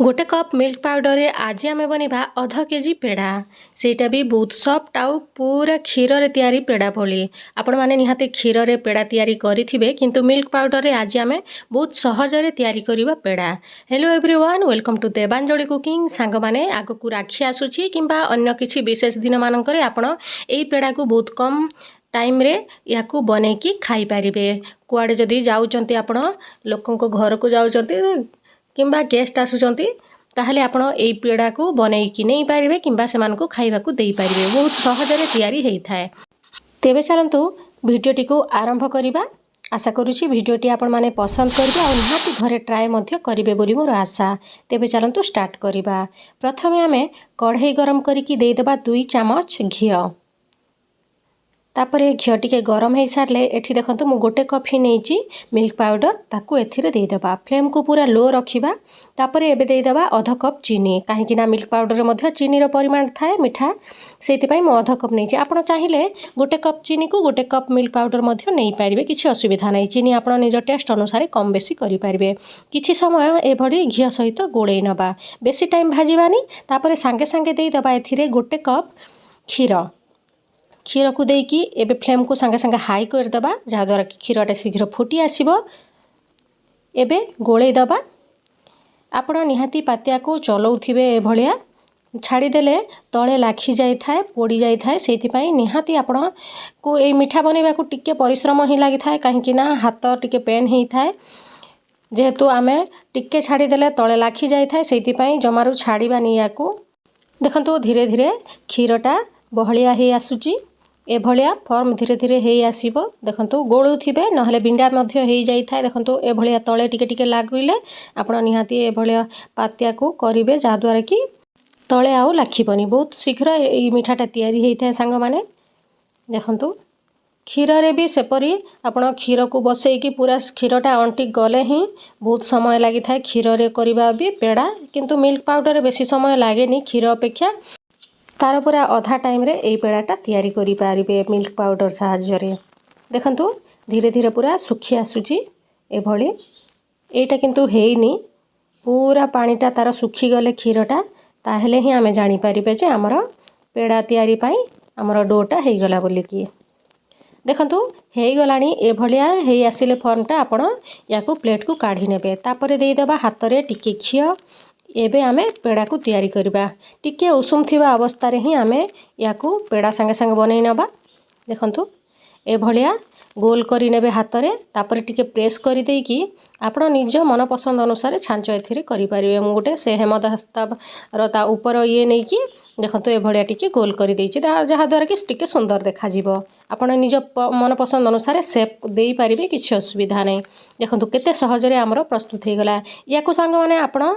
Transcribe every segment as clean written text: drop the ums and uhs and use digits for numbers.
गोटे cup milk powder रे आज आम बनवा अध केजी पेड़ा सेटा भी बहुत सफ्ट आउ पूरा क्षीर रे तैयारी पेड़ा भली आपण माने निहाते क्षीर रे पेड़ा तैयारी करिथिबे किंतु मिल्क पाउडर रे आज आम बहुत सहज रे तैयारी करिबा पेड़ा। Hello everyone, welcome to Devanjali cooking. सांग माने आगो को राखी आसुची किंबा अन्य किछि विशेष दिन मानकर आपण एई पेड़ा को बहुत कम टाइम रे याकू बनै की खाई परिबे। कुआडे जदी जाउचंती आपण लोकन को घर को जाउचंती किंबा गेस्ट आसुचंती ताहले आपण एई पेड़ा को बनै की नै पारिबे किंबा सेमान को खाइबा को देई पारिबे। बहुत सहज रे तैयारी हेई थाए। तेबे चलंतु भिडियोटी को आरंभ करिबा। आशा करूची भिडियोटी आपण माने पसंद करिबे आ निहाती घरे ट्राए मध्ये करिबे बोली मोर आशा। तेबे चलंतु स्टार्ट करिबा। प्रथमे आमे कढ़ई गरम करिकी देई देबा 2 चमच घियो। तापरे घियो टिके गरम हो सारे एठी देखंतु मु गोटे कप ही नेची मिल्क पाउडर ताकू एथिरे देई देबा। फ्लेम को पूरा लो रखिबा। तापरे एबे देई देबा अध कप चीनी, काहेकि ना मिल्क पाउडर मध्ये चीनी रो परिमाण थाए मिठा, सेति पई मु अध कप नेची। आपण चाहिले गोटे कप चीनी को गोटे कप मिल्क पाउडर मध्ये नेई पारिबे, किछि असुविधा नै। चीनी आपण निज टेस्ट अनुसार कम बेसी करि पारिबे। किछि समय ए भडी घियो सहित गोळेई नबा, बेसी टाइम भाजीबानी। तापरे संगे संगे देई देबा एथिरे गोटे कप क्षीर। क्षीर को देकी एबे फ्लेम को संगे संगे हाई कर दबा, जहा द्वारा क्षीरटा शीघ्र फुटी आसीबो। एबे गोळेई दबा। आपण निहाती पातिया को चलाउथिबे ए भलिया, छाड़ी देले तळे लाखी जाई थाए, पोड़ी जाई थाए। सेति पई निहाती आपण को ए मिठा बनेबा को टिके परिश्रम ही लागि थाए, काहेकि ना हाथ टिके पेन ही थाए। जेहेतु आमे टिके छाड़ी देले तळे लाखी जाई थाए, सेति पई जमारु छाड़ीबानी याकू। देखंतु धीरे धीरे क्षीरटा बहलिया हे आसुची। ए भलिया फॉर्म धीरे धीरे हेई आसीबो। देखंतु गोळू थिबे नहले बिंडा मध्य हेई जाई थाए। देखंतु ए भलिया तळे टिके टिके लागुइले आपण निहाती ए भलिया पातिया को करिवे, जा द्वारा कि तळे आउ लाखिबनी। बहुत शीघ्र ए मिठाटा तैयारी हेई थाए संग माने। देखंतु क्षीर रे भी सेपरी आपण क्षीर को बसई कि पूरा क्षीरटा अंटी गले ही बहुत समय लागि थाए क्षीर रे करिबा भी पेड़ा, किंतु मिल्क पाउडर रे बेसी समय लागेनी क्षीर अपेक्षा। तार पूरा अधा टाइम रे एई पेड़ाटा तैयारी करि पारिबे मिल्क पाउडर साहाय्य रे। देखंतु धीरे धीरे पूरा सुखी आसुची ए भली। एटा किंतु हेइनी, पूरा पानीटा तार सुखी गले क्षीरटा, ताहेले ही आमे जानि पारिबे जे हमर पेड़ा तैयारी पई हमर डोटा हेई गला बोली कि। देखंतु हेई गलानी ए भलिया हेई आसिले फॉर्मटा आपण याकू प्लेट को काढी नेबे। तापरे देई देबा हाथ रे टिके घियो। एबे आमे पेड़ा को तैयारी करिबा। टिके उषुम थिबा अवस्था रे ही आमे याकू पेड़ा संगे संगे बनै नबा। देखंतु ए भलिया गोल करी नेबे हाथ रे। तापरे टिके प्रेस करी देई कि आपण निज मन पसंद अनुसार छांच एथिरे करि परिबे। मु गोटे से हेमदस्ता रता ऊपर ये नै कि देखंतु ए भलिया टिके गोल करी देइछि, जहा द्वारा कि टिके सुंदर देखा जिवो। आपण निज मन पसंद अनुसार शेप देई परिबे, किछि असुविधा नै। देखंतु केते सहज रे हमरो प्रस्तुत हे गला। याकू संग माने आपण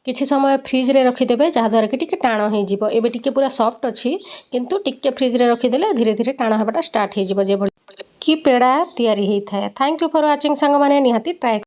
किछि समय फ्रिज रे रखि देबे, जहा द्वारा कि टिके टाण हे जिवो। एबे टिके पूरा सॉफ्ट अछि, किंतु टिके फ्रिज रे रखि देले धीरे धीरे टाण हबाटा स्टार्ट हे जिवो, जे कि पेड़ा तैयारी हेई थाए। थैंक यू फॉर वाचिंग सांग माने, निहाती ट्राई